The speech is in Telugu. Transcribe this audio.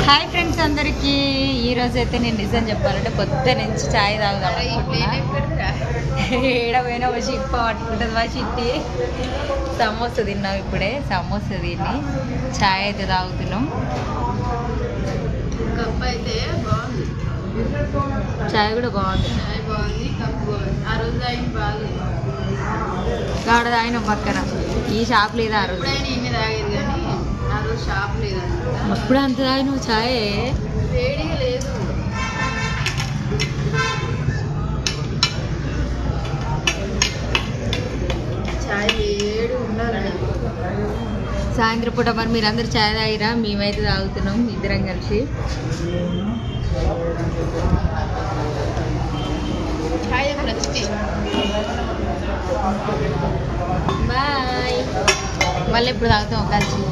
హాయ్ ఫ్రెండ్స్ అందరికీ ఈరోజు అయితే నేను నిజం చెప్పాలంటే కొత్త నుంచి ఛాయ్ తాగుదాం ఏడపోయినా ఒక చిప్ప పట్టుకుంటుంది మా చిట్టి. సమోసా తిన్నాం ఇప్పుడే, సమోసా తిని ఛాయ్ అయితే తాగుతున్నాం. కప్ అయితే బాగుంది, ఛాయ్ కూడా బాగుంది. చాయ్ బాగుంది, కప్ బాగుంది. ఆ రోజు ఆయన బాగుంది, గాడ తాగినాం పక్కన. ఈ షాప్ లేదా ఆ రోజు? ఎప్పుడైనా ఇన్ని తాగేది కానీ ఆ రోజు షాప్ లేదన్నమాట. అప్పుడు అంత తాగినావు ఛాయ్? వేడిగా లేదు. చాయ్ వేడి ఉండాలని. సాయంత్రం పూట మరి మీరందరూ ఛాయ్ తాగిరా? మేమైతే తాగుతున్నాం ఇద్దరం కలిసి. చాయ్ నచ్చితే బాయ్. మళ్ళీ ఎప్పుడు తాగుతాం కలిసి?